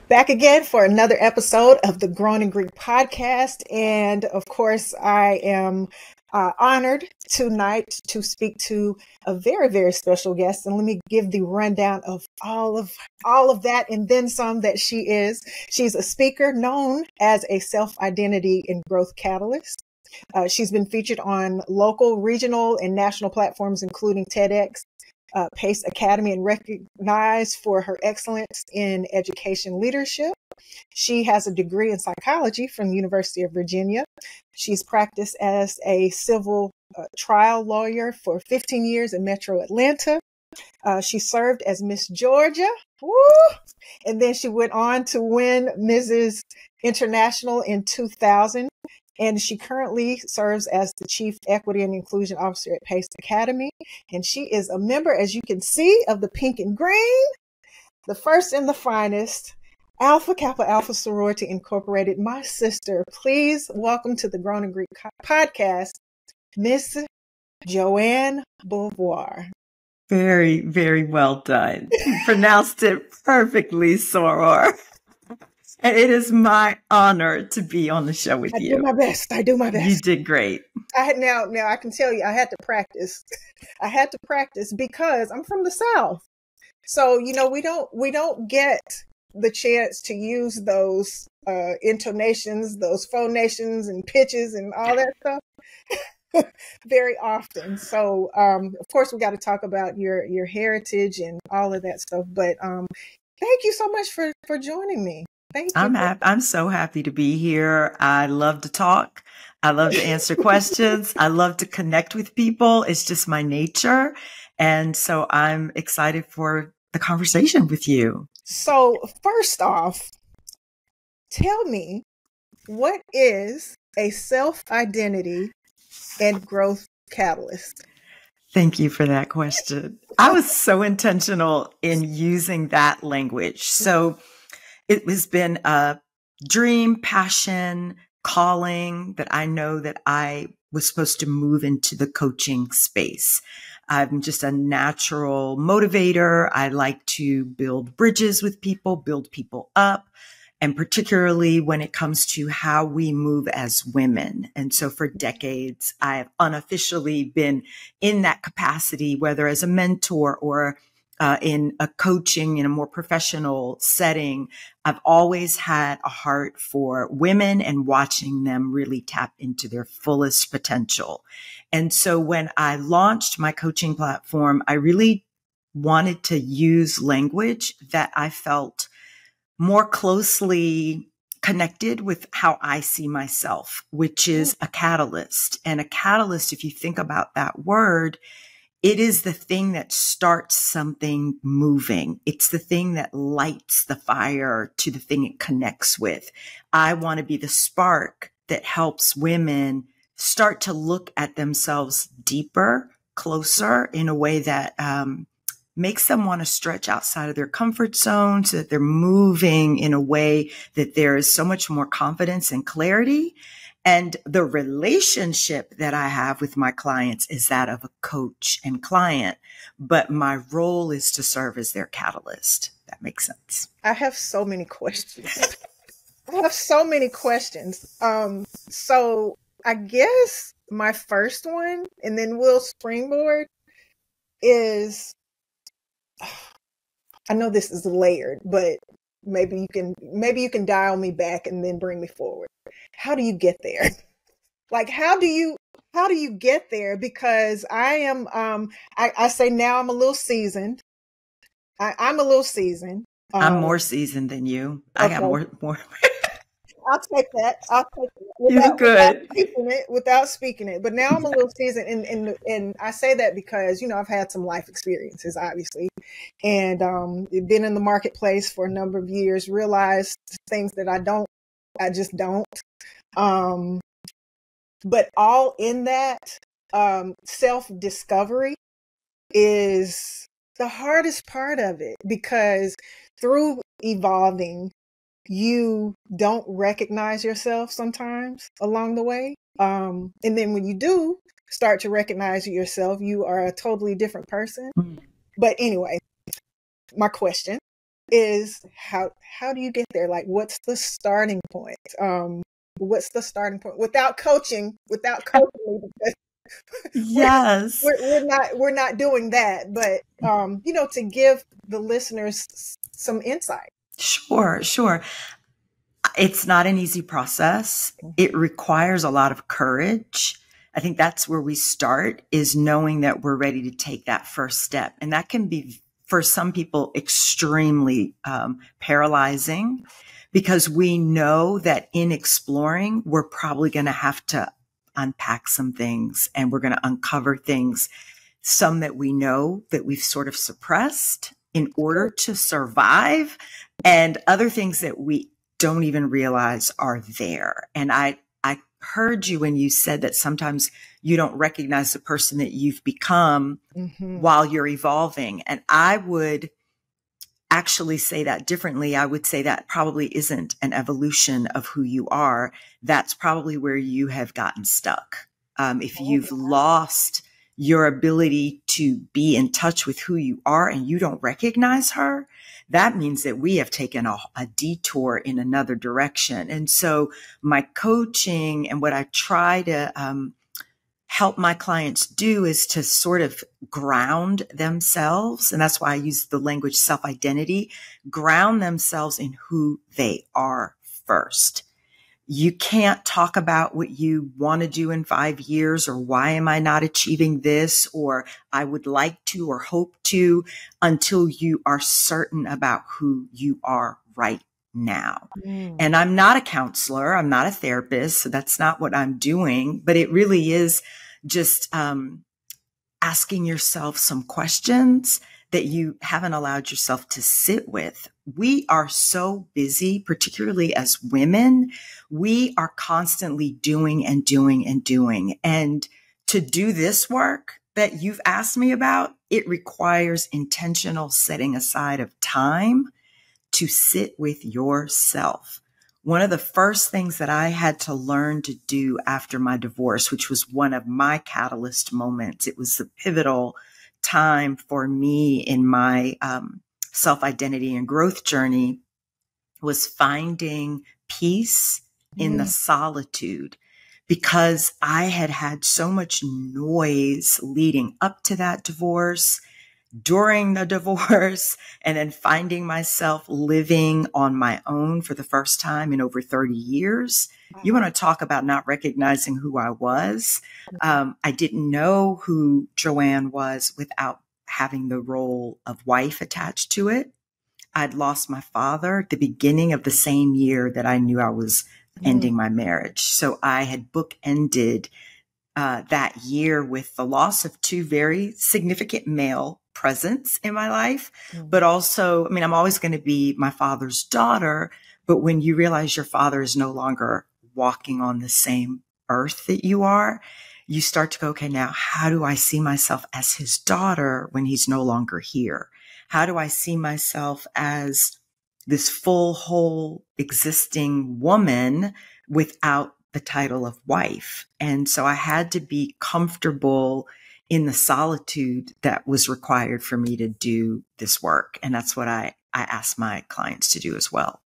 Back again for another episode of the Grown and Greek podcast. And of course, I am honored tonight to speak to a very, very special guest. And let me give the rundown of all of that and then some that she is. She's a speaker known as a self-identity and growth catalyst. She's been featured on local, regional, and national platforms, including TEDx, Pace Academy, and recognized for her excellence in education leadership. She has a degree in psychology from the University of Virginia. She's practiced as a civil trial lawyer for 15 years in Metro Atlanta. She served as Miss Georgia. Woo! And then she went on to win Mrs. International in 2000. And she currently serves as the Chief Equity and Inclusion Officer at Pace Academy. And she is a member, as you can see, of the Pink and Green, the first and the finest, Alpha Kappa Alpha Sorority Incorporated. My sister, please welcome to the Grown and Greek podcast, Miss Joanne Beauvoir. Very, very well done. You pronounced it perfectly, Soror. And it is my honor to be on the show with you. I do my best. You did great. Now I can tell you, I had to practice. I had to practice because I'm from the South. So, we don't get the chance to use those intonations, those phonations and pitches and all that stuff very often. So, of course, we got to talk about your heritage and all of that stuff. But thank you so much for joining me. Thank you. I'm so happy to be here. I love to talk. I love to answer questions. I love to connect with people. It's just my nature. And so I'm excited for the conversation with you. So first off, tell me, what is a self-identity and growth catalyst? Thank you for that question. I was so intentional in using that language. So it has been a dream, passion, calling that I know that I was supposed to move into the coaching space. I'm just a natural motivator. I like to build bridges with people, build people up, and particularly when it comes to how we move as women. And so for decades, I have unofficially been in that capacity, whether as a mentor or in a coaching in a more professional setting. I've always had a heart for women and watching them really tap into their fullest potential. And so when I launched my coaching platform, I really wanted to use language that I felt more closely connected with how I see myself, which is a catalyst. And a catalyst, if you think about that word, it is the thing that starts something moving. It's the thing that lights the fire to the thing it connects with. I want to be the spark that helps women start to look at themselves deeper, closer, in a way that makes them want to stretch outside of their comfort zone so that they're moving in a way that there is so much more confidence and clarity. And the relationship that I have with my clients is that of a coach and client, but my role is to serve as their catalyst. That makes sense. I have so many questions. So I guess my first one, and then we'll springboard, is, I know this is layered, but maybe you can dial me back and then bring me forward. How do you get there? Like, how do you get there? Because I am, I say now I'm a little seasoned. I'm a little seasoned. I'm more seasoned than you. Okay. I got more. I'll take that. You're good. Without speaking it. But now I'm a little seasoned. And I say that because, I've had some life experiences, obviously. And been in the marketplace for a number of years, realized things that I just don't. But all in that, self-discovery is the hardest part of it, because through evolving, you don't recognize yourself sometimes along the way. And then when you do start to recognize yourself, you are a totally different person. But anyway, my question, is how do you get there? Like, what's the starting point? What's the starting point without coaching? Without coaching me, because we're Yes. we're not doing that. But to give the listeners some insight. Sure, sure. It's not an easy process. It requires a lot of courage. I think that's where we start, is knowing that we're ready to take that first step. And that can be, for some people, extremely paralyzing, because we know that in exploring, we're probably going to have to unpack some things, and we're going to uncover things, some that we know that we've sort of suppressed in order to survive, and other things that we don't even realize are there. And I heard you when you said that sometimes you don't recognize the person that you've become while you're evolving. And I would actually say that differently. I would say that probably isn't an evolution of who you are. That's probably where you have gotten stuck. If you've lost your ability to be in touch with who you are and you don't recognize her, that means that we have taken a detour in another direction. And so my coaching and what I try to help my clients do is to sort of ground themselves. And that's why I use the language self-identity, ground themselves in who they are first. You can't talk about what you want to do in 5 years, or why am I not achieving this, or I would like to or hope to, until you are certain about who you are right now. And I'm not a counselor. I'm not a therapist. So that's not what I'm doing, but it really is just asking yourself some questions that you haven't allowed yourself to sit with. We are so busy, particularly as women. We are constantly doing and doing and doing. And to do this work that you've asked me about, it requires intentional setting aside of time to sit with yourself. One of the first things that I had to learn to do after my divorce, which was one of my catalyst moments, it was the pivotal time for me in my self-identity and growth journey, was finding peace in the solitude, because I had had so much noise leading up to that divorce, during the divorce, and then finding myself living on my own for the first time in over 30 years. You want to talk about not recognizing who I was. I didn't know who Joanne was without having the role of wife attached to it. I'd lost my father at the beginning of the same year that I knew I was ending my marriage. So I had bookended that year with the loss of two very significant male presence in my life. But also, I mean, I'm always going to be my father's daughter. But when you realize your father is no longer walking on the same earth that you are, you start to go, okay, now how do I see myself as his daughter when he's no longer here? How do I see myself as this full, whole, existing woman without the title of wife? And so I had to be comfortable in the solitude that was required for me to do this work. And that's what I ask my clients to do as well.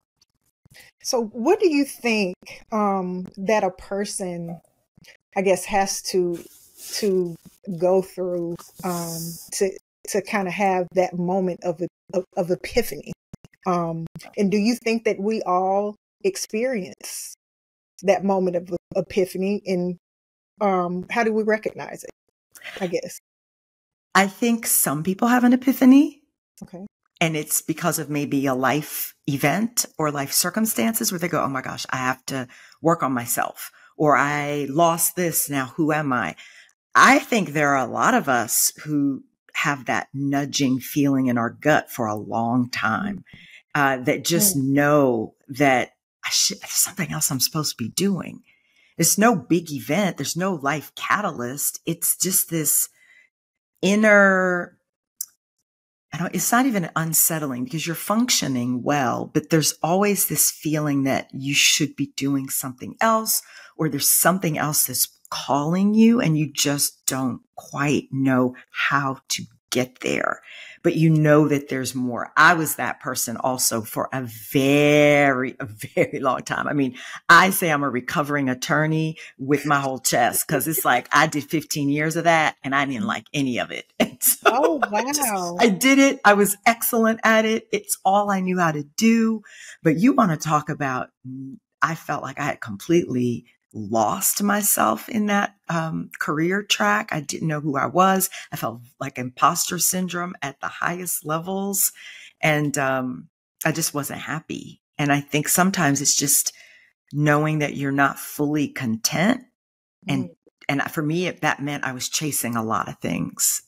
So what do you think that a person, I guess, has to go through to kind of have that moment of epiphany? And do you think that we all experience that moment of epiphany, and how do we recognize it, I guess? I think some people have an epiphany. Okay. And it's because of maybe a life event or life circumstances where they go, oh my gosh, I have to work on myself, or I lost this. Now, who am I? I think there are a lot of us who have that nudging feeling in our gut for a long time, that just know that there's something else I'm supposed to be doing. There's no big event. There's no life catalyst. It's just this inner, it's not even unsettling because you're functioning well, but there's always this feeling that you should be doing something else, or there's something else that's calling you and you just don't quite know how to get there, but you know that there's more. I was that person also for a very long time. I mean, I say I'm a recovering attorney with my whole chest, because it's like I did 15 years of that and I didn't like any of it. And so Oh, wow. I did it. I was excellent at it. It's all I knew how to do. But you want to talk about, I felt like I had completely lost myself in that career track. I didn't know who I was. I felt like imposter syndrome at the highest levels. And I just wasn't happy. And I think sometimes it's just knowing that you're not fully content. And for me, that meant I was chasing a lot of things,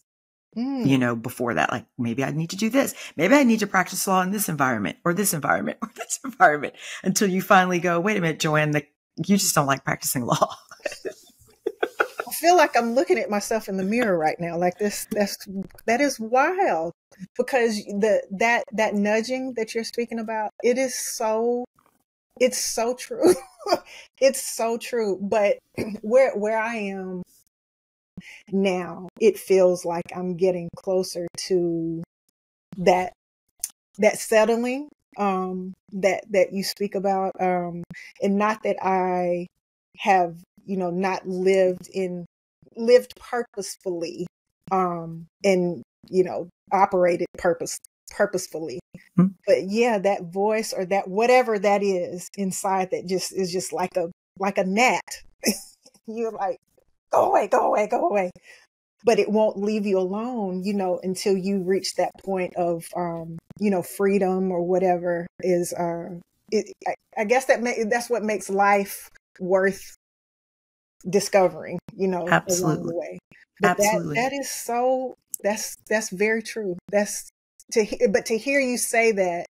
you know, before that. Like, maybe I need to do this. Maybe I need to practice law in this environment or this environment or this environment, until you finally go, wait a minute, Joanne, you just don't like practicing law. I feel like I'm looking at myself in the mirror right now. Like that is wild, because that nudging that you're speaking about, it's so true. It's so true. But where I am now, it feels like I'm getting closer to that settling that you speak about, and not that I have, you know, not lived purposefully, and, you know, operated purposefully. But yeah, that voice, or that whatever that is inside, that just is just like a gnat. You're like, go away, go away, go away. But it won't leave you alone, you know, until you reach that point of, you know, freedom, or whatever is, I guess that's what makes life worth discovering, you know, along the way. But Absolutely. that is so, that's very true. But to hear you say that,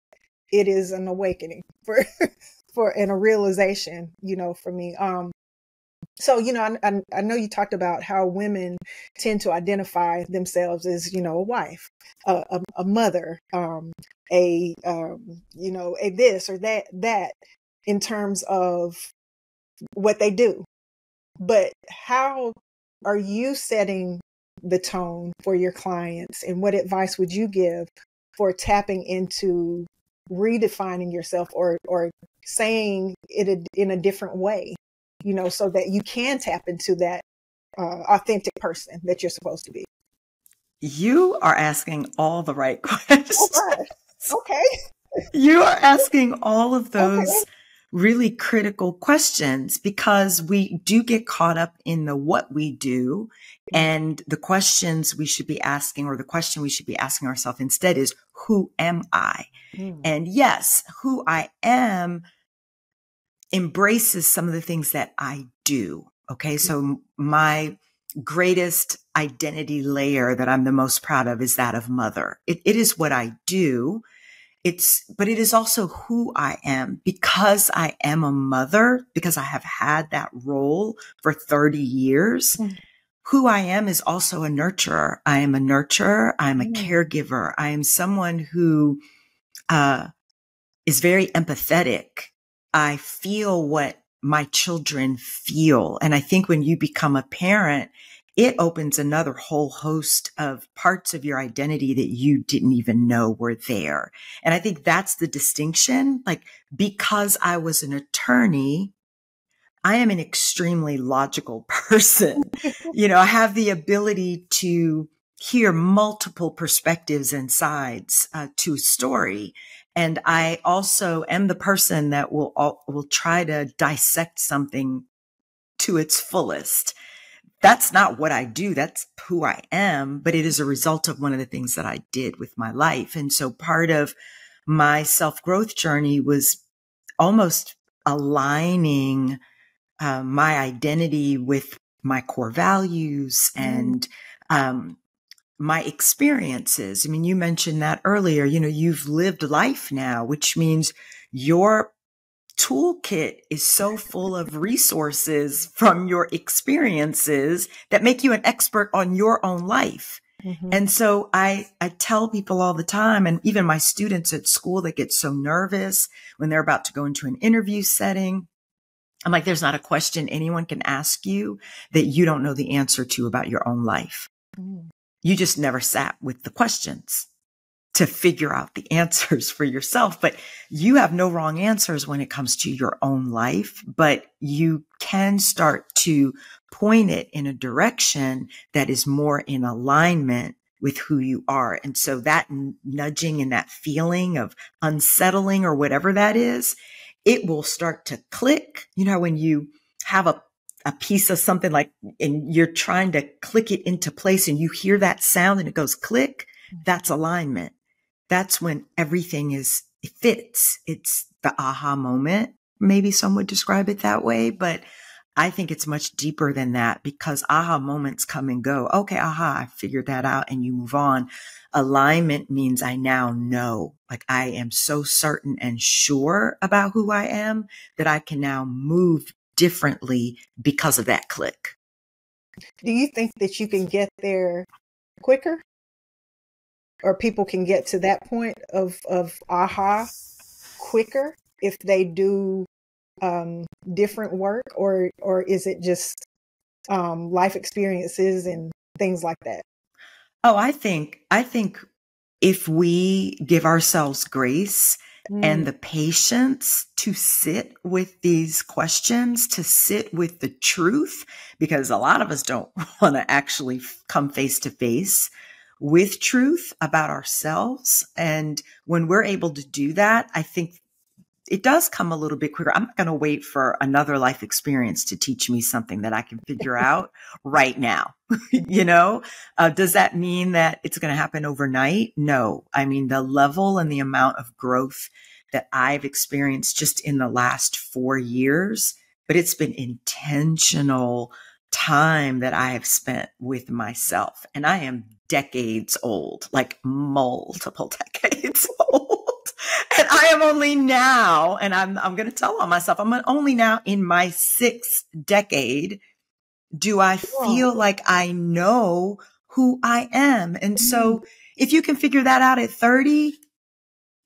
it is an awakening and a realization, you know, for me. So, you know, I know you talked about how women tend to identify themselves as, you know, a wife, a mother, you know, a this or that in terms of what they do. But how are you setting the tone for your clients, and what advice would you give for tapping into redefining yourself, or saying it in a different way, you know, so that you can tap into that authentic person that you're supposed to be? You are asking all the right questions. Oh, gosh. Okay. You are asking all of those Okay. really critical questions, because we do get caught up in the what we do, and the questions we should be asking, or the question we should be asking ourselves instead, is, who am I? And yes, who I am embraces some of the things that I do. Okay. So my greatest identity layer that I'm the most proud of is that of mother. It is what I do. But it is also who I am, because I am a mother, because I have had that role for 30 years. Who I am is also a nurturer. I am a nurturer. I'm a caregiver. I am someone who, is very empathetic. I feel what my children feel. And I think when you become a parent, it opens another whole host of parts of your identity that you didn't even know were there. And I think that's the distinction. Like, because I was an attorney, I am an extremely logical person. You know, I have the ability to hear multiple perspectives and sides to a story. And I also am the person that will try to dissect something to its fullest. That's not what I do. That's who I am, but it is a result of one of the things that I did with my life. And so part of my self-growth journey was almost aligning my identity with my core values and my experiences. I mean, you mentioned that earlier. You know, you've lived life now, which means your toolkit is so full of resources from your experiences that make you an expert on your own life. And so I tell people all the time, and even my students at school that get so nervous when they're about to go into an interview setting, I'm like, there's not a question anyone can ask you that you don't know the answer to about your own life. You just never sat with the questions to figure out the answers for yourself. But you have no wrong answers when it comes to your own life, but you can start to point it in a direction that is more in alignment with who you are. And so that nudging and that feeling of unsettling or whatever that is, it will start to click. You know, when you have a piece of something like, and you're trying to click it into place and you hear that sound and it goes click, that's alignment. That's when everything it fits. It's the aha moment. Maybe some would describe it that way, but I think it's much deeper than that because aha moments come and go. Okay, aha, I figured that out, and you move on. Alignment means I now know, like I am so certain and sure about who I am that I can now move differently because of that click. Do you think that you can get there quicker? Or people can get to that point of aha quicker if they do different work, or is it just life experiences and things like that? Oh, I think if we give ourselves grace and the patience to sit with these questions, to sit with the truth, because a lot of us don't want to actually come face to face with truth about ourselves. And when we're able to do that, I think it does come a little bit quicker. I'm not going to wait for another life experience to teach me something that I can figure out right now. You know, does that mean that it's going to happen overnight? No. I mean, the level and the amount of growth that I've experienced just in the last 4 years, but it's been intentional time that I have spent with myself. And I am decades old, like multiple decades old. And I am only now, and I'm going to tell on myself, I'm only now in my 6th decade. Do I feel like I know who I am? And so if you can figure that out at 30,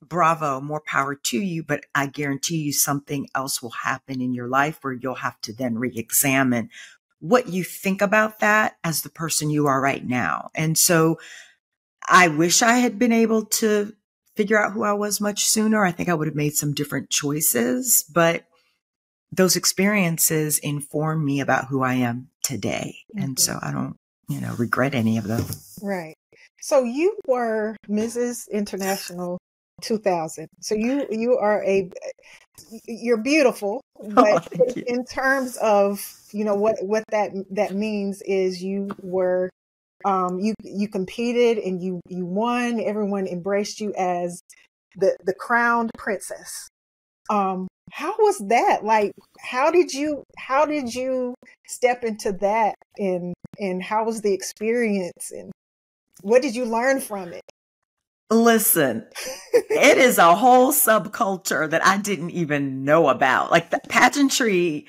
bravo, more power to you. But I guarantee you something else will happen in your life where you'll have to then re-examine what you think about that as the person you are right now. And so I wish I had been able to figure out who I was much sooner. I think I would have made some different choices, but those experiences inform me about who I am today. And so I don't, regret any of them. Right. So you were Mrs. International 2000. So you are you're beautiful, but in terms of, what that means is you were you competed and you won. Everyone embraced you as the crowned princess. How was that? Like, how did you step into that, and how was the experience, and what did you learn from it? Listen, it is a whole subculture that I didn't even know about. Like the pageantry,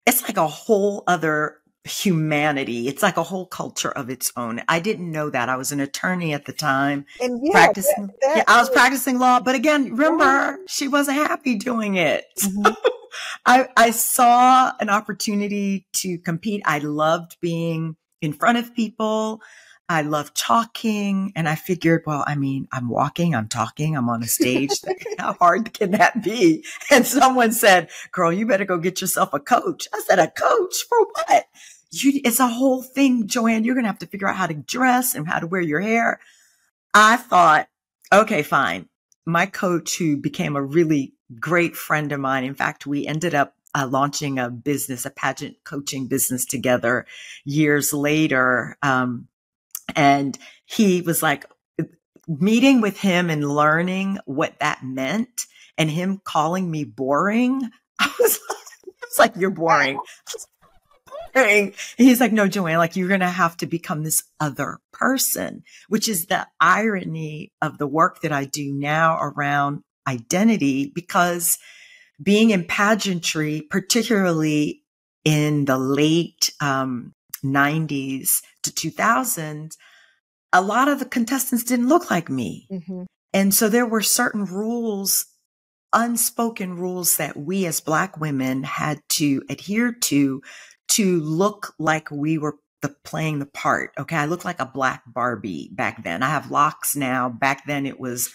it's like a whole other humanity. It's like a whole culture of its own. I didn't know that. I was an attorney at the time, and practicing. I was practicing law, but again, remember, she wasn't happy doing it. Mm-hmm. So I saw an opportunity to compete. I loved being in front of people. I love talking, and I figured, well, I mean, I'm walking, I'm talking, I'm on a stage. How hard can that be? And someone said, girl, you better go get yourself a coach. I said, a coach for what? It's a whole thing, Joanne. You're going to have to figure out how to dress and how to wear your hair. I thought, okay, fine. My coach, who became a really great friend of mine. In fact, we ended up launching a pageant coaching business together years later. And he was like, meeting with him and learning what that meant, and him calling me boring. I was like, you're boring. And he's like, no, Joanne, like you're going to have to become this other person, which is the irony of the work that I do now around identity, because being in pageantry, particularly in the late 90s to 2000s, a lot of the contestants didn't look like me. Mm-hmm. And so there were certain rules, unspoken rules that we as Black women had to adhere to look like we were playing the part. Okay. I look like a black Barbie back then. I have locks now. Back then it was,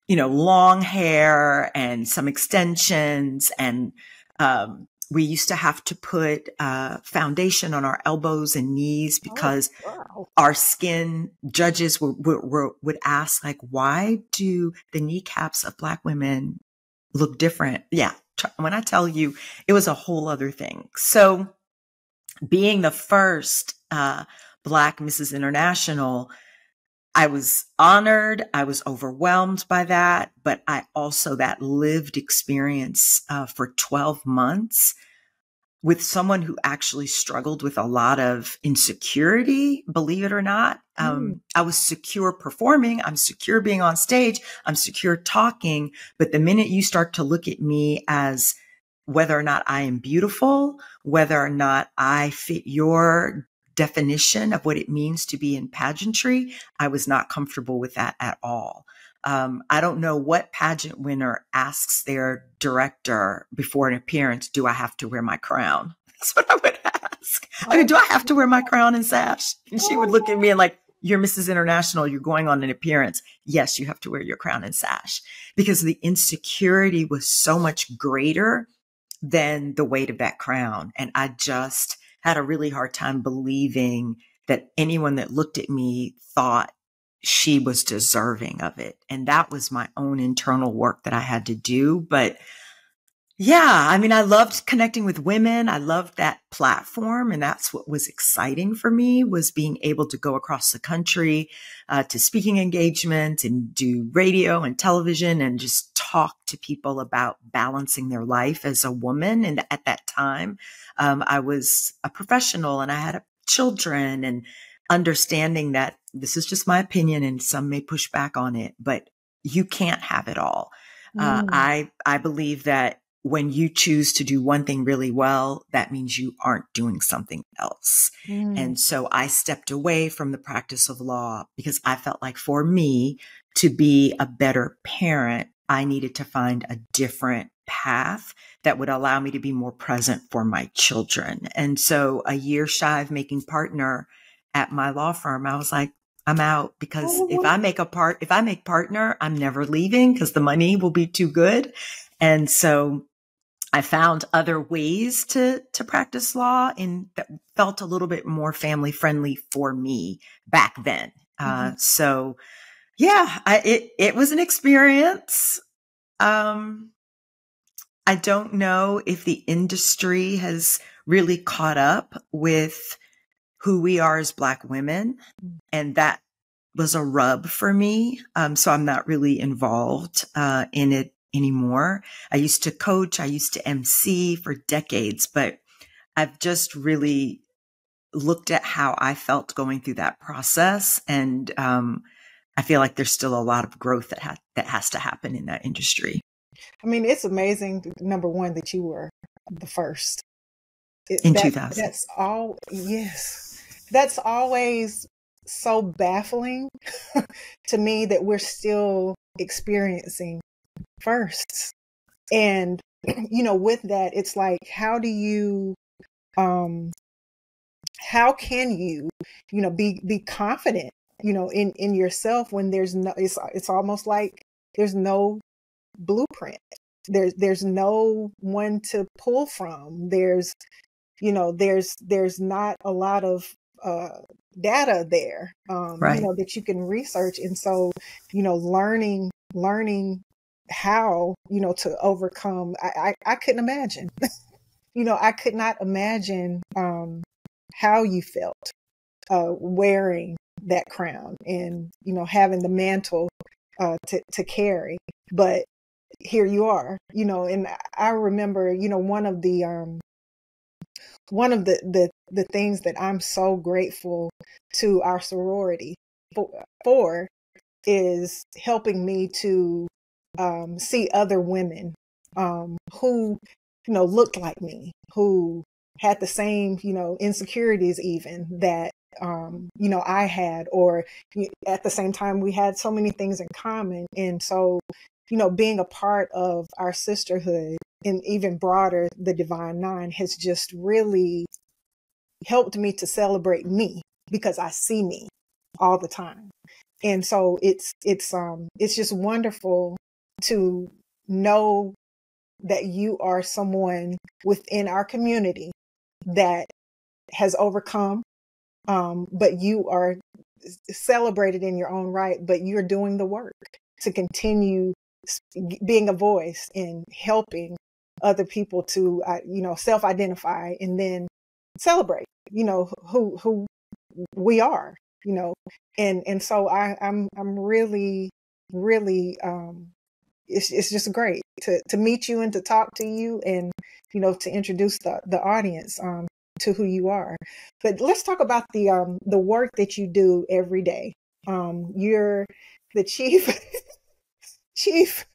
long hair and some extensions. And, we used to have to put, foundation on our elbows and knees Oh, because wow. our skin judges would ask, like, why do the kneecaps of black women look different? Yeah. When I tell you, it was a whole other thing. So being the first Black Mrs. International, I was honored. I was overwhelmed by that, but I also that lived experience for 12 months with someone who actually struggled with a lot of insecurity, believe it or not. I was secure performing. I'm secure being on stage. I'm secure talking. But the minute you start to look at me as whether or not I am beautiful, whether or not I fit your definition of what it means to be in pageantry, I was not comfortable with that at all. I don't know what pageant winner asks their director before an appearance, do I have to wear my crown? That's what I would ask. I mean, Oh, do I have to wear my crown and sash? And she would oh, look at me and like, you're Mrs. International, you're going on an appearance. Yes, you have to wear your crown and sash because the insecurity was so much greater than the weight of that crown. And I just had a really hard time believing that anyone that looked at me thought she was deserving of it. And that was my own internal work that I had to do. But yeah, I mean, I loved connecting with women. I loved that platform. And that's what was exciting for me was being able to go across the country to speaking engagements and do radio and television and just talk to people about balancing their life as a woman. And at that time, I was a professional and I had children and understanding that this is just my opinion and some may push back on it, but you can't have it all. mm, I believe that when you choose to do one thing really well, that means you aren't doing something else. mm, And so I stepped away from the practice of law because I felt like for me to be a better parent, I needed to find a different path that would allow me to be more present for my children. And so a year shy of making partner at my law firm, I was like, I'm out because if oh, I make partner, I'm never leaving because the money will be too good. And so I found other ways to practice law and that felt a little bit more family friendly for me back then. mhm. So yeah, it was an experience. Um, I don't know if the industry has really caught up with who we are as Black women. And that was a rub for me. So I'm not really involved in it anymore. I used to coach, I used to MC for decades, but I've just really looked at how I felt going through that process. And I feel like there's still a lot of growth that has to happen in that industry. I mean, it's amazing, number one, that you were the first. In 2000. That's all, yes. That's always so baffling to me that we're still experiencing firsts. And, with that, it's like, um, how can you, be confident, in yourself when it's almost like there's no blueprint. There's no one to pull from. There's not a lot of data there, Right. that you can research. And so, learning how, to overcome, I couldn't imagine, I could not imagine, how you felt, wearing that crown and, having the mantle, to carry. But here you are, and I remember, one of the things that I'm so grateful to our sorority for is helping me to see other women who looked like me, who had the same insecurities even that I had, or at the same time we had so many things in common. And so being a part of our sisterhood and even broader the Divine Nine has just really helped me to celebrate me because I see me all the time. And so it's just wonderful to know that you are someone within our community that has overcome, but you are celebrated in your own right, but you're doing the work to continue being a voice and helping other people to, self-identify and then celebrate, who we are, and so I'm really, really, it's just great to meet you and to talk to you and, to introduce the audience, to who you are. But let's talk about the work that you do every day. You're the chief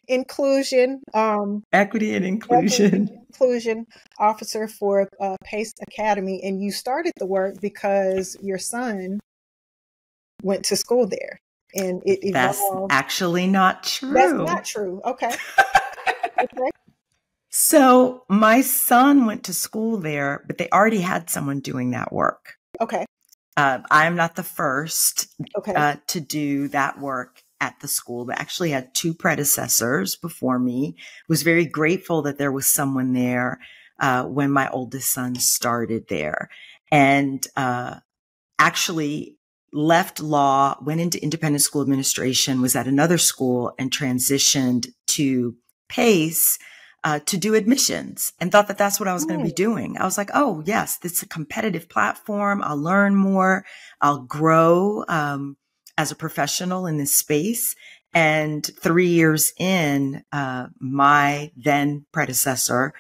inclusion, Equity and equity and inclusion. inclusion officer for Pace Academy, and you started the work because your son went to school there, and it That's evolved. actually not That's true. not true. Okay. Okay. So my son went to school there, but they already had someone doing that work. Okay. I'm not the first Okay. to do that work at the school. They actually had two predecessors before me. Was very grateful that there was someone there when my oldest son started there, and actually left law, went into independent school administration, was at another school, and transitioned to PACE to do admissions, and thought that that's what I was going to be doing. I was like, oh, yes, this is a competitive platform. I'll learn more. I'll grow as a professional in this space. And 3 years in, my then predecessor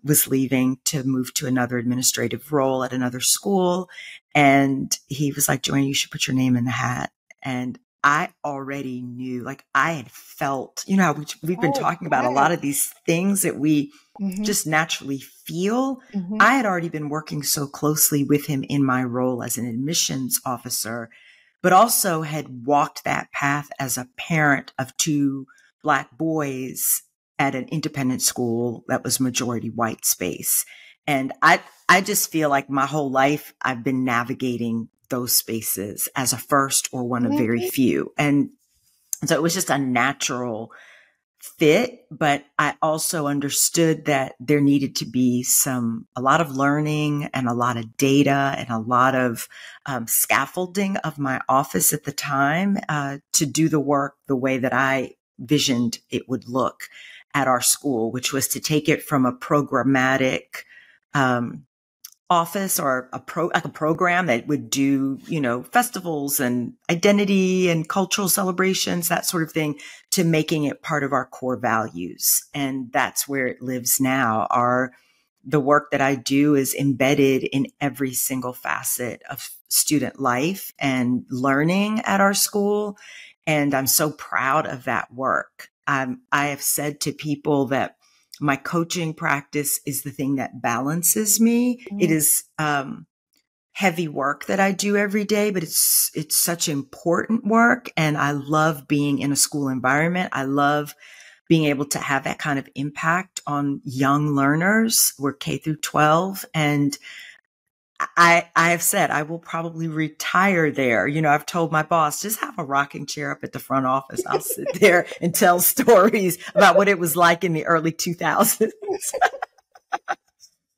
was leaving to move to another administrative role at another school. And he was like, Joanne, you should put your name in the hat. And I already knew, like I had felt, how we've been Oh, talking about a wow. lot of these things that we Mm-hmm. just naturally feel. Mm-hmm. I had already been working so closely with him in my role as an admissions officer, but also had walked that path as a parent of two Black boys at an independent school that was majority white space. And I just feel like my whole life I've been navigating those spaces as a first or one of very Mm-hmm. few. And so it was just a natural fit, but I also understood that there needed to be a lot of learning and a lot of data and a lot of scaffolding of my office at the time to do the work the way that I visioned it would look at our school, which was to take it from a programmatic office or like a program that would do, festivals and identity and cultural celebrations, that sort of thing, to making it part of our core values. And that's where it lives now. The work that I do is embedded in every single facet of student life and learning at our school. And I'm so proud of that work. I have said to people that my coaching practice is the thing that balances me. It is heavy work that I do every day, but it's such important work. And I love being in a school environment. I love being able to have that kind of impact on young learners. We're K through 12. And I have said I will probably retire there. I've told my boss, just have a rocking chair up at the front office. I'll sit there and tell stories about what it was like in the early 2000s.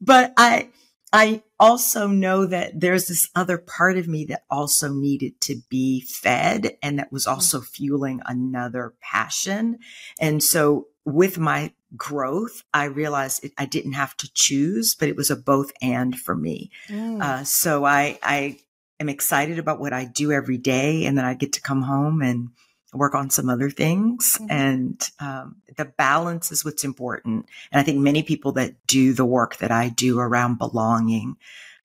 But I also know that there's this other part of me that also needed to be fed, and that was also fueling another passion. And so with my growth, I realized I didn't have to choose, but it was a both and for me. So I am excited about what I do every day, and then I get to come home and work on some other things. And the balance is what's important. And I think many people that do the work that I do around belonging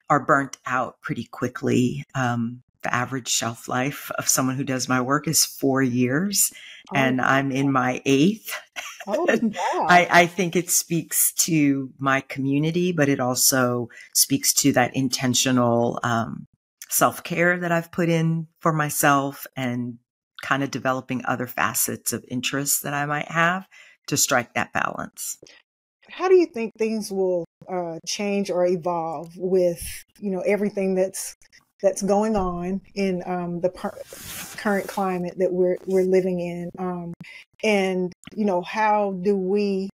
are burnt out pretty quickly. The average shelf life of someone who does my work is 4 years, and I'm in my 8th. Oh, wow. I think it speaks to my community, but it also speaks to that intentional self-care that I've put in for myself, and kind of developing other facets of interests that I might have to strike that balance. how do you think things will change or evolve with, everything that's going on in the current climate that we're living in, and how do we,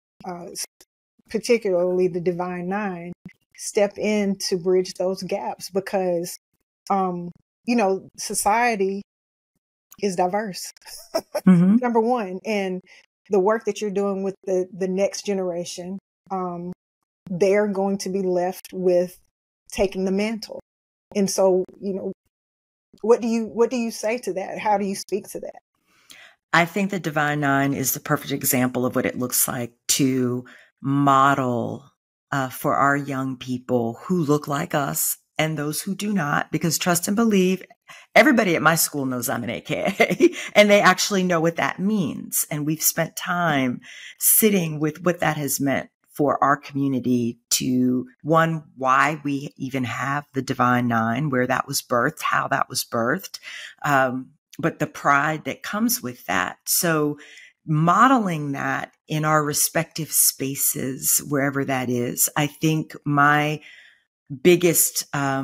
particularly the Divine Nine, step in to bridge those gaps? Because society is diverse. Mm-hmm. Number one, and the work that you're doing with the next generation, they're going to be left with taking the mantle. And so, what do you say to that? How do you speak to that? I think the Divine Nine is the perfect example of what it looks like to model for our young people who look like us and those who do not, because trust and believe, everybody at my school knows I'm an AKA and they actually know what that means. And we've spent time sitting with what that has meant for our community to, one, why we even have the Divine Nine, where that was birthed, how that was birthed. But the pride that comes with that. So modeling that in our respective spaces, wherever that is, I think my biggest, I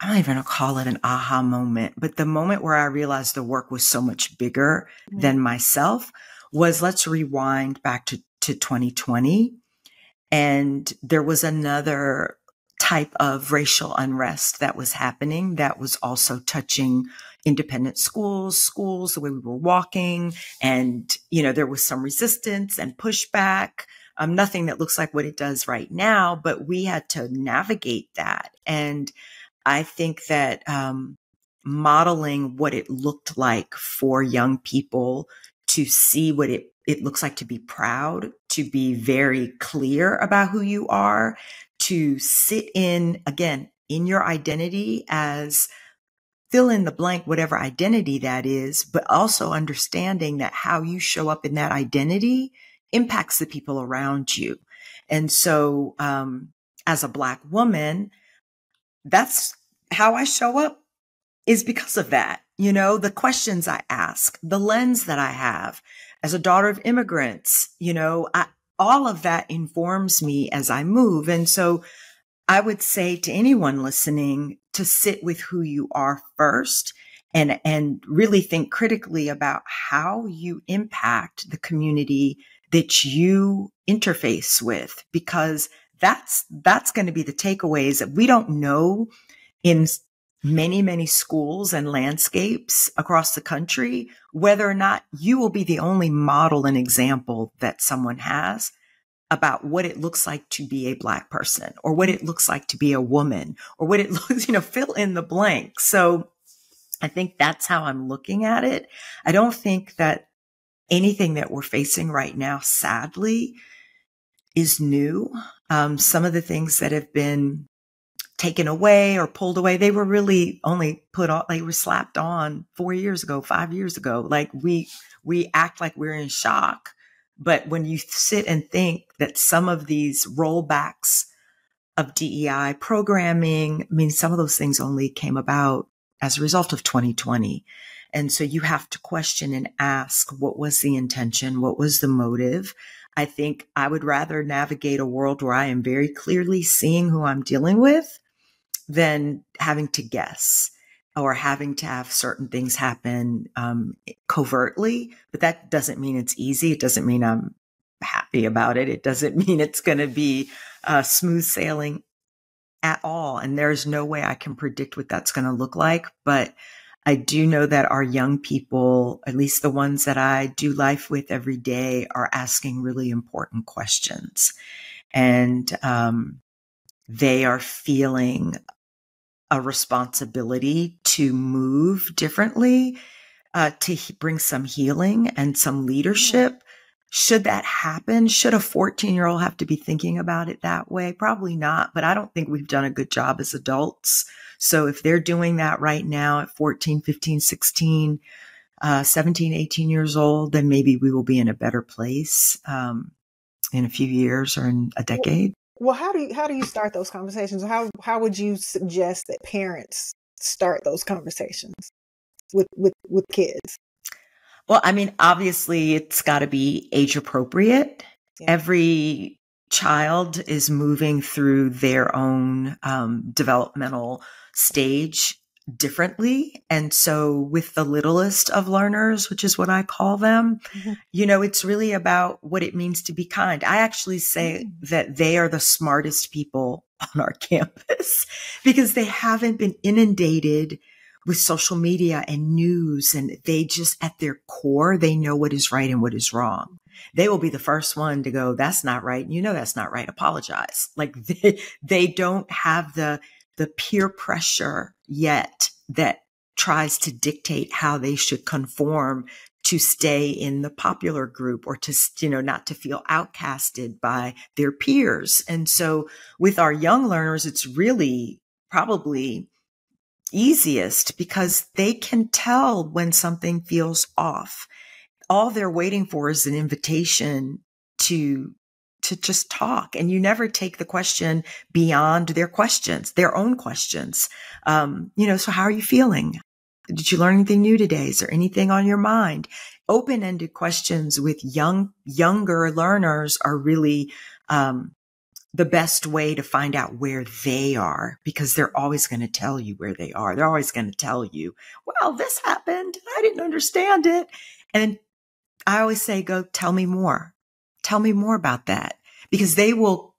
don't even call it an aha moment, but the moment where I realized the work was so much bigger than myself was, let's rewind back to 2020. And there was another type of racial unrest that was happening that was also touching independent schools, the way we were walking. And, there was some resistance and pushback, nothing that looks like what it does right now, but we had to navigate that. And I think that modeling what it looked like for young people to see what it looks like to be proud, to be very clear about who you are, to sit in, again, in your identity as fill in the blank, whatever identity that is, but also understanding that how you show up in that identity impacts the people around you. And so, as a Black woman, that's how I show up, is because of that. The questions I ask, the lens that I have as a daughter of immigrants, all of that informs me as I move. And so I would say to anyone listening to sit with who you are first and really think critically about how you impact the community that you interface with, because that's going to be the takeaways that we don't know in many, many schools and landscapes across the country, whether or not you will be the only model and example that someone has about what it looks like to be a Black person, or what it looks like to be a woman, or what it looks, fill in the blank. So I think that's how I'm looking at it. I don't think that anything that we're facing right now, sadly, is new. Some of the things that have been taken away or pulled away, they were really only they were slapped on 4 years ago, 5 years ago. Like we act like we're in shock. But when you sit and think that some of these rollbacks of DEI programming, I mean, some of those things only came about as a result of 2020. And so you have to question and ask, what was the intention? What was the motive? I think I would rather navigate a world where I am very clearly seeing who I'm dealing with than having to guess or having to have certain things happen covertly. But that doesn't mean it's easy. It doesn't mean I'm happy about it. It doesn't mean it's going to be smooth sailing at all. And there's no way I can predict what that's going to look like. But I do know that our young people, at least the ones that I do life with every day, are asking really important questions. And they are feeling a responsibility to move differently, to bring some healing and some leadership. Should that happen? Should a 14-year-old have to be thinking about it that way? Probably not, but I don't think we've done a good job as adults. So if they're doing that right now at 14, 15, 16, 17, 18 years old, then maybe we will be in a better place in a few years or in a decade. Well, how do you start those conversations? How would you suggest that parents start those conversations with kids? Well, I mean, obviously it's got to be age appropriate. Yeah. Every child is moving through their own developmental stage differently. And so with the littlest of learners, which is what I call them, Mm-hmm. it's really about what it means to be kind. I actually say that they are the smartest people on our campus because they haven't been inundated with social media and news. And they just, at their core, they know what is right and what is wrong. They will be the first one to go, that's not right. That's not right. Apologize. Like they don't have the peer pressure yet that tries to dictate how they should conform to stay in the popular group or to, not to feel outcasted by their peers. And so with our young learners, it's really probably easiest because they can tell when something feels off. All they're waiting for is an invitation to just talk. And you never take the question beyond their questions, their own questions. So how are you feeling? Did you learn anything new today? Is there anything on your mind? Open-ended questions with younger learners are really, the best way to find out where they are, because they're always going to tell you where they are. They're always going to tell you, well, this happened. I didn't understand it. And I always say, go tell me more. Tell me more about that, because they will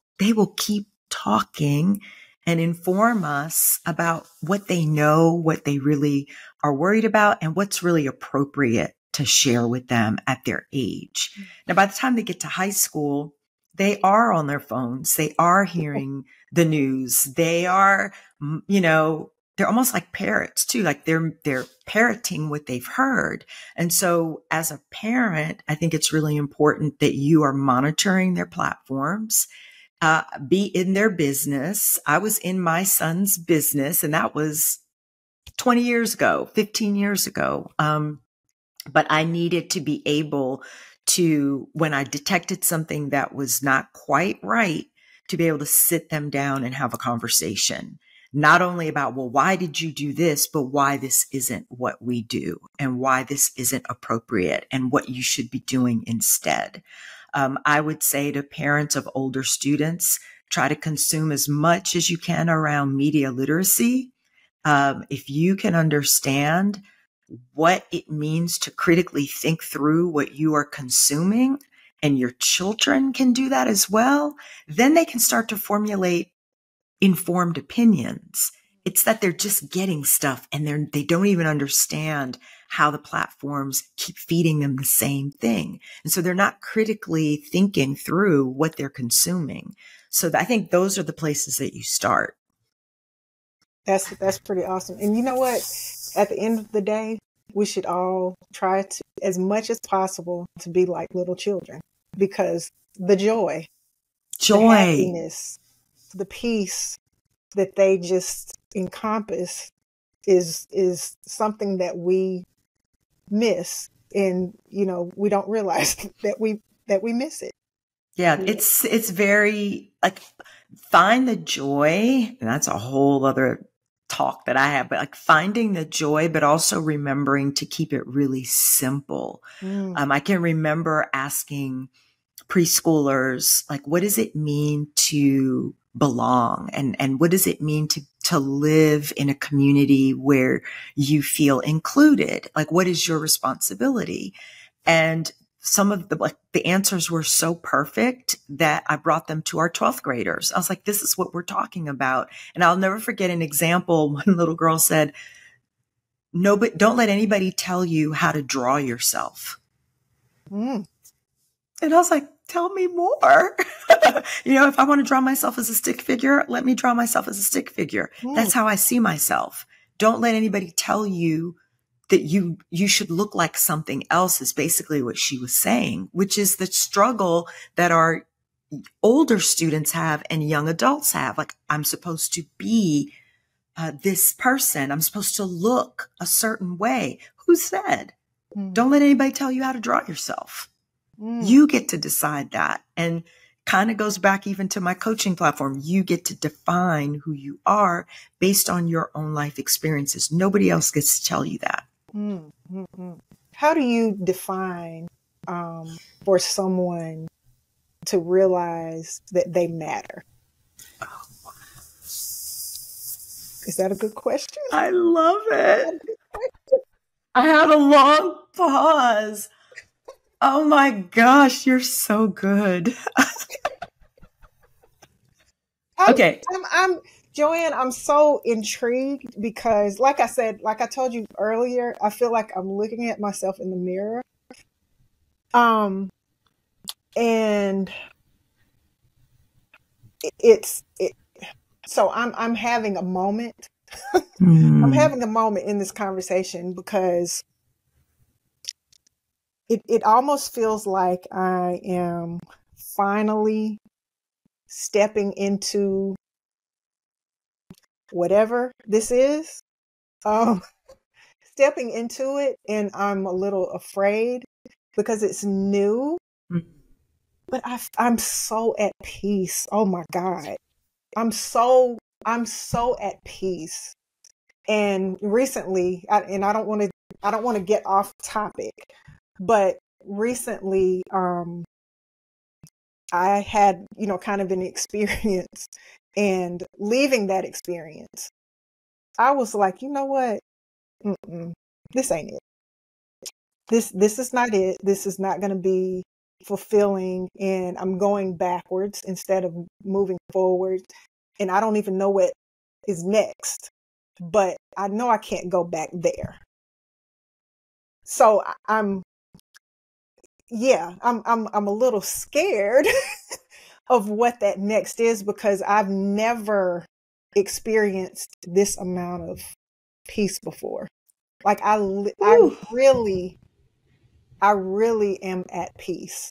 keep talking and inform us about what they know, what they really are worried about, and what's really appropriate to share with them at their age. Now, by the time they get to high school, they are on their phones. They are hearing the news. They are, they're almost like parrots too. Like they're parroting what they've heard. And so as a parent, I think it's really important that you are monitoring their platforms, be in their business. I was in my son's business, and that was 20 years ago, 15 years ago. But I needed to be able to, when I detected something that was not quite right, to be able to sit them down and have a conversation. Not only about, well, why did you do this, but why this isn't what we do and why this isn't appropriate and what you should be doing instead. I would say to parents of older students, try to consume as much as you can around media literacy. If you can understand what it means to critically think through what you are consuming, and your children can do that as well, then they can start to formulate informed opinions. It's that they're just getting stuff and they don't even understand how the platforms keep feeding them the same thing. And so they're not critically thinking through what they're consuming. So I think those are the places that you start. That's pretty awesome. And you know what? At the end of the day, we should all try to, as much as possible, to be like little children, because the joy, the happiness, the peace that they just encompass is something that we miss, and we don't realize that we miss it. Yeah, it's very like, find the joy, and that's a whole other talk that I have, but like finding the joy, but also remembering to keep it really simple. I can remember asking preschoolers, like, what does it mean to belong? And what does it mean to live in a community where you feel included? Like, what is your responsibility? And some of the answers were so perfect that I brought them to our 12th graders. I was like, this is what we're talking about. And I'll never forget an example. One little girl said, no, but don't let anybody tell you how to draw yourself. And I was like, tell me more. If I want to draw myself as a stick figure, let me draw myself as a stick figure. That's how I see myself. Don't let anybody tell you that you should look like something else, is basically what she was saying, which is the struggle that our older students have and young adults have. Like, I'm supposed to be this person. I'm supposed to look a certain way. Who said? Don't let anybody tell you how to draw yourself. You get to decide that. And kind of goes back even to my coaching platform. You get to define who you are based on your own life experiences. Nobody else gets to tell you that. How do you define for someone to realize that they matter. Is that a good question? I love it. I had a long pause. Oh my gosh, you're so good. Okay. I'm Joanne, I'm so intrigued because like I said, like I told you earlier, I feel like I'm looking at myself in the mirror. And so I'm having a moment. I'm having a moment in this conversation because it almost feels like I am finally stepping into whatever this is, stepping into it, and I'm a little afraid because it's new, but I'm so at peace. Oh my God. I'm so at peace. And recently, and I don't want to get off topic, but recently, I had, kind of an experience, and leaving that experience, I was like, you know what? This ain't it. This is not it. This is not going to be fulfilling, and I'm going backwards instead of moving forward. And I don't even know what is next, but I know I can't go back there. So I'm a little scared of what that next is because I've never experienced this amount of peace before. Like I really am at peace.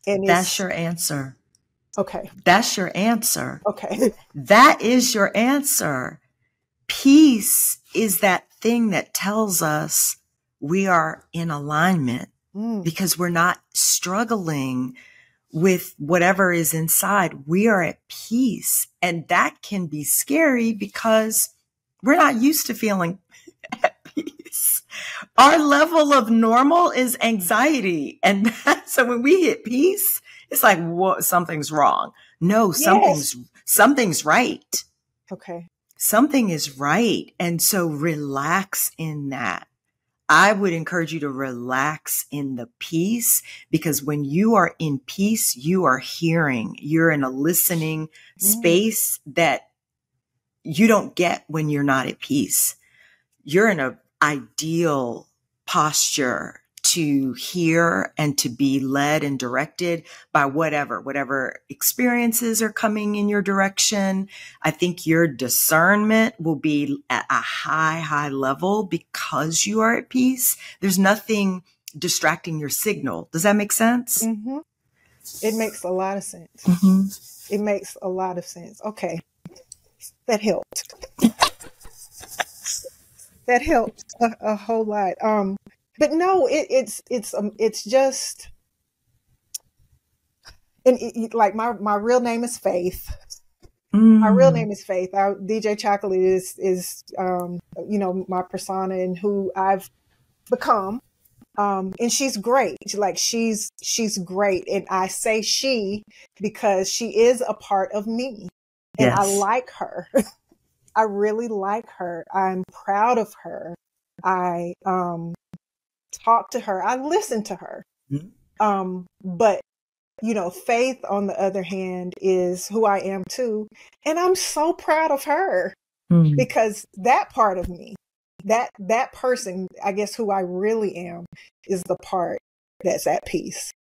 And That's your answer. Okay. That's your answer. Okay. That is your answer. Peace is that thing that tells us we are in alignment because we're not struggling with whatever is inside. We are at peace. And that can be scary because we're not used to feeling at peace. Our level of normal is anxiety. And so when we hit peace, it's like, what? Something's wrong. No, something's right. Okay. Something is right. And so relax in that. I would encourage you to relax in the peace, because when you are in peace, you are hearing, you're in a listening space that you don't get when you're not at peace. You're in an ideal posture to hear and to be led and directed by whatever experiences are coming in your direction. I think your discernment will be at a high level because you are at peace. There's nothing distracting your signal. Does that make sense? Mm-hmm. It makes a lot of sense. Mm-hmm. It makes a lot of sense. Okay. That helped. That helped a whole lot. But no, it's just, and like my real name is Faith. My real name is Faith. DJ Chocolate is my persona and who I've become. And she's great. She's great. And I say she because she is a part of me. And Yes. I like her. I really like her. I'm proud of her. I talk to her. I listen to her. But Faith, on the other hand, is who I am too. And I'm so proud of her because that part of me, that person, I guess who I really am, is the part that's at peace.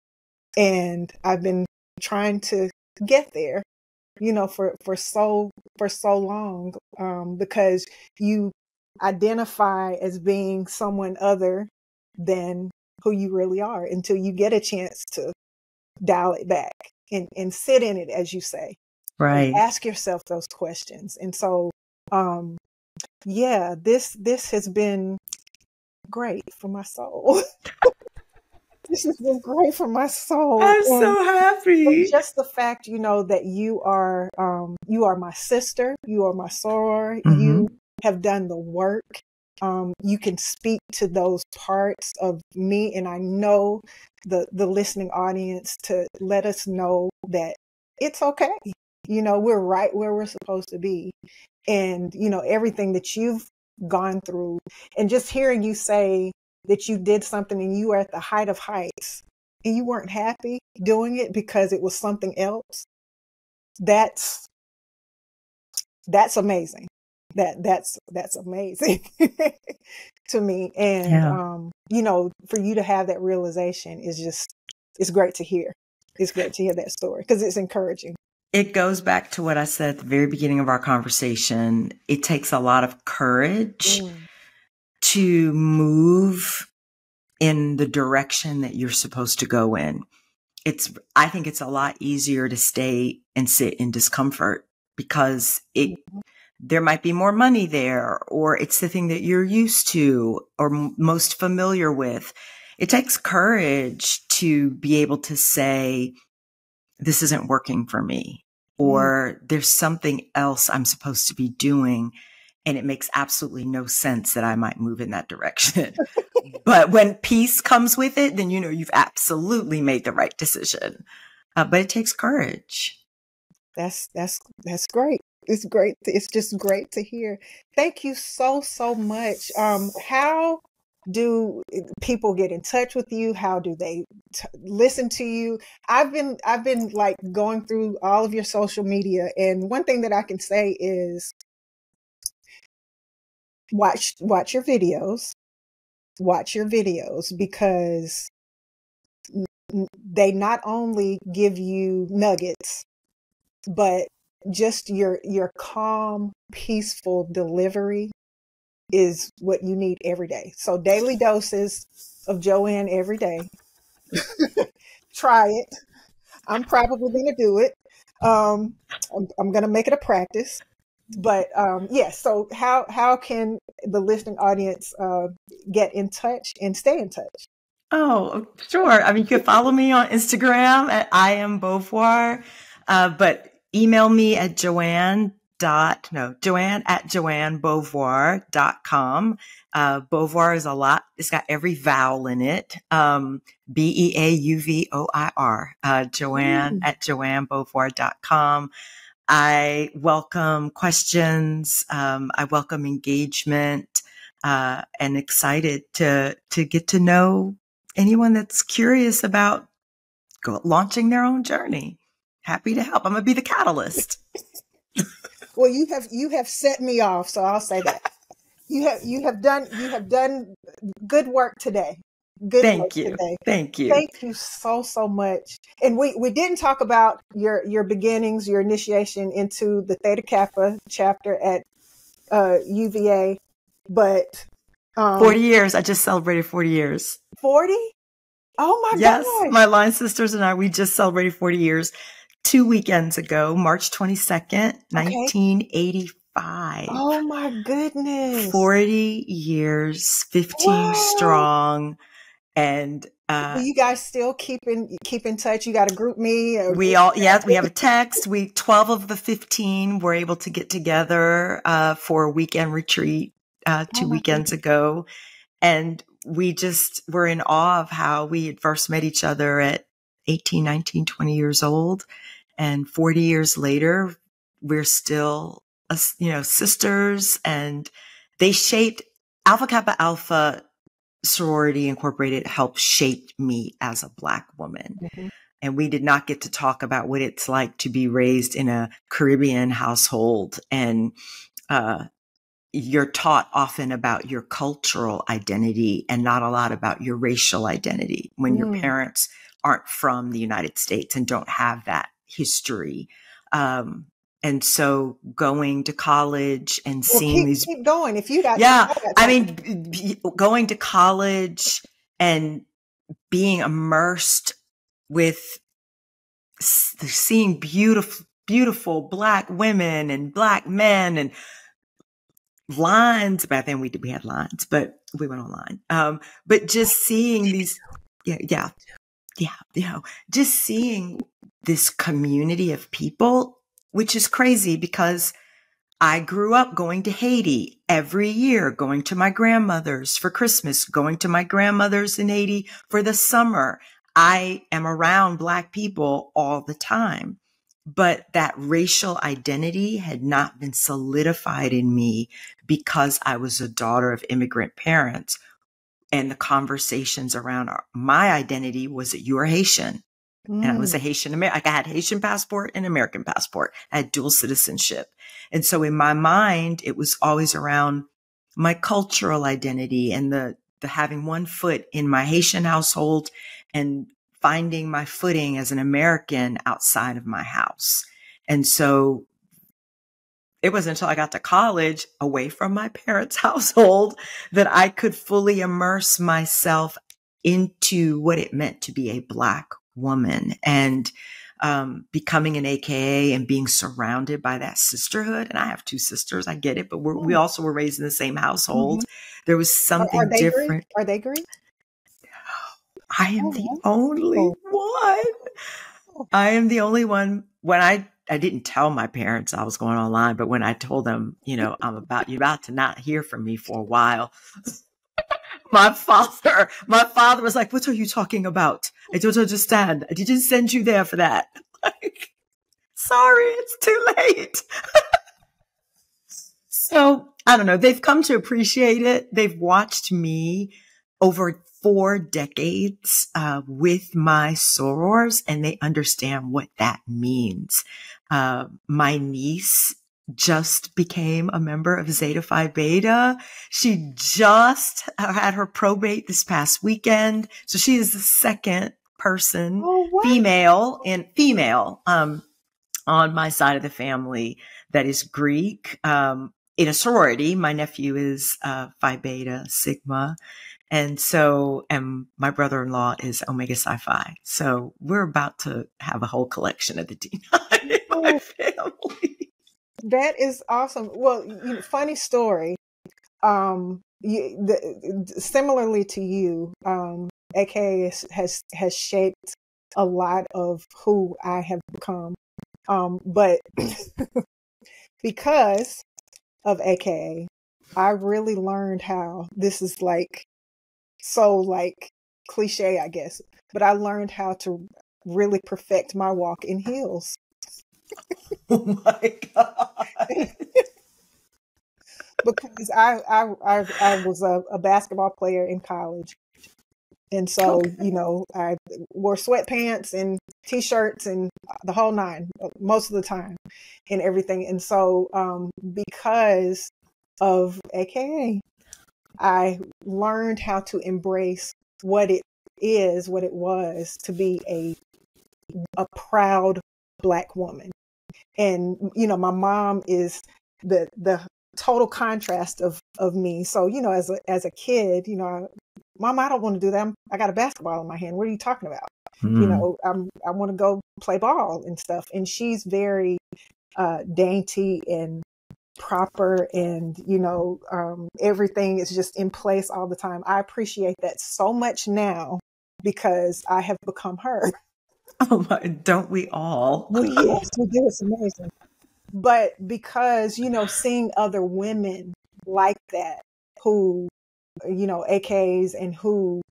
And I've been trying to get there, for so long, because you identify as being someone other than who you really are until you get a chance to dial it back and sit in it, as you say. Right. And ask yourself those questions. And so, this has been great for my soul. This has been great for my soul. I'm so happy. Just the fact, that you are my sister, you are my soror, you have done the work, you can speak to those parts of me. And I know the listening audience to let us know that it's okay. We're right where we're supposed to be. And, everything that you've gone through, and just hearing you say that you did something and you were at the height of heights and you weren't happy doing it because it was something else. That's amazing. That's amazing to me. And, for you to have that realization it's great to hear. It's great to hear that story because it's encouraging. It goes back to what I said at the very beginning of our conversation. It takes a lot of courage to move in the direction that you're supposed to go in. I think it's a lot easier to stay and sit in discomfort because there might be more money there, or it's the thing that you're used to or most familiar with. It takes courage to be able to say, this isn't working for me, or there's something else I'm supposed to be doing. And it makes absolutely no sense that I might move in that direction. But when peace comes with it, then you've absolutely made the right decision. But it takes courage. That's great. It's great. It's just great to hear. Thank you so much. How do people get in touch with you? How do they listen to you? I've been like going through all of your social media, and one thing that I can say is watch your videos. Watch your videos, because they not only give you nuggets, but just your calm, peaceful delivery is what you need every day. So daily doses of Joanne every day. Try it. I'm probably going to do it. I'm going to make it a practice. But yes. So how can the listening audience get in touch and stay in touch? Oh, sure. I mean, you can follow me on Instagram at I am Beauvoir, but email me at Joanne at JoanneBeauvoir.com. Beauvoir is a lot. It's got every vowel in it. Beauvoir, Joanne at JoanneBeauvoir.com. I welcome questions. I welcome engagement, and excited to get to know anyone that's curious about launching their own journey. Happy to help. I'm going to be the catalyst. Well, you have set me off, so I'll say that. You have done good work today. Thank you. Thank you. Thank you so much. And we didn't talk about your beginnings, your initiation into the Theta Kappa chapter at UVA, but 40 years. I just celebrated 40 years. 40? Oh my yes, gosh. Yes, my line sisters and I, we just celebrated 40 years 2 weekends ago, March 22nd, 1985. Oh my goodness. 40 years, 15 strong. And do you guys still keep in touch? You got a group me? We have a text. 12 of the 15 were able to get together for a weekend retreat 2 weekends ago. And we just were in awe of how we had first met each other at 18, 19, 20 years old. And 40 years later, we're still, sisters. And they shaped Alpha Kappa Alpha Sorority Incorporated helped shape me as a Black woman. Mm-hmm. And we did not get to talk about what it's like to be raised in a Caribbean household. And you're taught often about your cultural identity and not a lot about your racial identity when your parents aren't from the United States and don't have that history. And so going to college and seeing keep going. If you got, going to college and being immersed with seeing beautiful Black women and Black men and lines. Back then we had lines, but we went online. But just seeing these, just seeing this community of people, which is crazy because I grew up going to Haiti every year, going to my grandmother's for Christmas, going to my grandmother's in Haiti for the summer. I am around Black people all the time, but that racial identity had not been solidified in me because I was a daughter of immigrant parents. And the conversations around my identity was that you're Haitian. And I was a Haitian American. I had Haitian passport and American passport. I had dual citizenship. And so in my mind, it was always around my cultural identity and the having one foot in my Haitian household and finding my footing as an American outside of my house. And so it wasn't until I got to college, away from my parents' household, that I could fully immerse myself into what it meant to be a Black woman, and becoming an AKA and being surrounded by that sisterhood. And I have two sisters. I get it, but we also were raised in the same household. There was something different. Are they Greek? I am the only one. I am the only one. When I didn't tell my parents I was going online, but when I told them, you're about to not hear from me for a while. My father was like, "What are you talking about? I don't understand. I didn't send you there for that." Like, sorry, it's too late. So I don't know. They've come to appreciate it. They've watched me over 4 decades with my sorors, and they understand what that means. My niece just became a member of Zeta Phi Beta. She just had her probate this past weekend. So she is the second person, female on my side of the family that is Greek. In a sorority, my nephew is Phi Beta Sigma. And my brother-in-law is Omega Psi Phi. So we're about to have a whole collection of the D9 in my family. That is awesome. Well, funny story. Similarly to you, AKA has shaped a lot of who I have become. But because of AKA, I really learned how this is so cliche, I guess, but I learned how to really perfect my walk in heels. Oh my God. Because I was a basketball player in college. And so, I wore sweatpants and t-shirts and the whole nine most of the time and everything. And so, because of AKA, I learned how to embrace what it was to be a proud Black woman. And, my mom is the total contrast of me. So, as a kid, Mom, I don't want to do that. I got a basketball in my hand. What are you talking about? I want to go play ball and stuff. And she's very dainty and proper, and everything is just in place all the time. I appreciate that so much now because I have become her. Oh my, don't we all? Well, yes, we do. It's amazing. But because, seeing other women like that who, AKs and who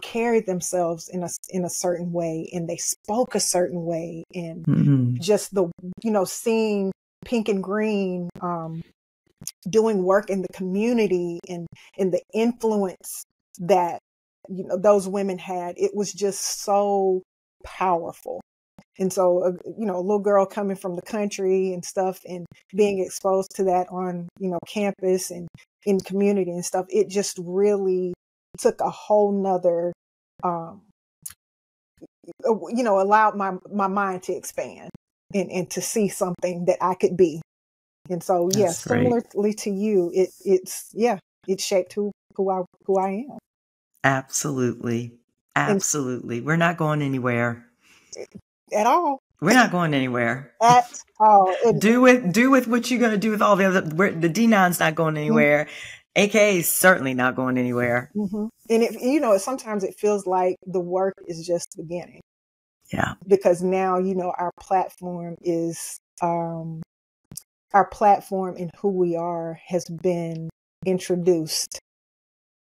carried themselves in a certain way, and they spoke a certain way, and just seeing Pink and Green doing work in the community and the influence that those women had, it was just so powerful. And so, a little girl coming from the country and stuff and being exposed to that on, campus and in community and stuff, it just really took a whole nother, allowed my mind to expand and to see something that I could be. And so, yes, similarly to you, it shaped who I am. Absolutely. Absolutely. We're not going anywhere. At all. We're not going anywhere. At all. Do with what you're going to do with all the other. The D9's not going anywhere. AK is certainly not going anywhere. Mm-hmm. And sometimes it feels like the work is just beginning. Yeah. Because now, our platform is our platform and who we are has been introduced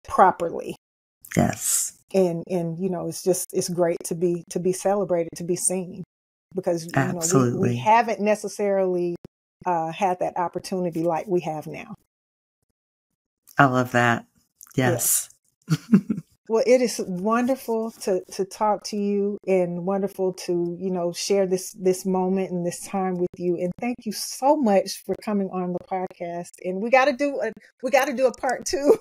properly. Yes. And it's great to be celebrated, to be seen, because we haven't necessarily had that opportunity like we have now. I love that. Yes. Well, it is wonderful to talk to you, and wonderful to, share this moment and this time with you. And thank you so much for coming on the podcast. And we got to do a part 2.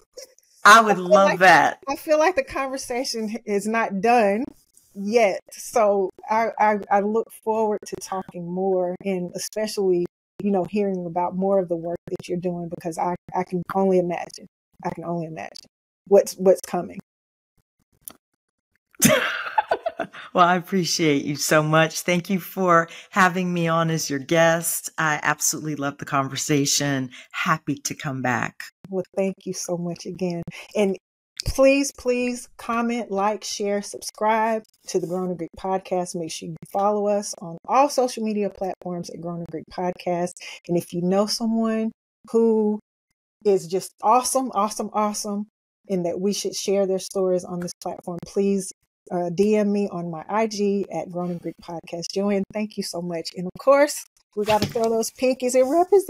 I would love that. I feel like the conversation is not done yet. So I look forward to talking more, and especially, hearing about more of the work that you're doing, because I can only imagine. What's coming. Well, I appreciate you so much. Thank you for having me on as your guest. I absolutely love the conversation. Happy to come back. Well, thank you so much again. And please comment, like, share, subscribe to the Grown and Greek podcast. Make sure you follow us on all social media platforms at Grown and Greek Podcast. And if you know someone who is just awesome, and that we should share their stories on this platform, please DM me on my IG at Grown and Greek Podcast. Joanne, thank you so much. And of course, we got to throw those pinkies and represent.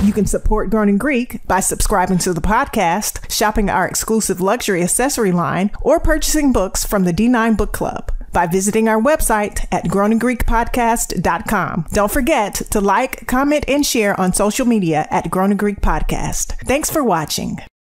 You can support Grown and Greek by subscribing to the podcast, shopping our exclusive luxury accessory line, or purchasing books from the D9 Book Club by visiting our website at grownandgreekpodcast.com. Don't forget to like, comment, and share on social media at Grown and Greek Podcast. Thanks for watching.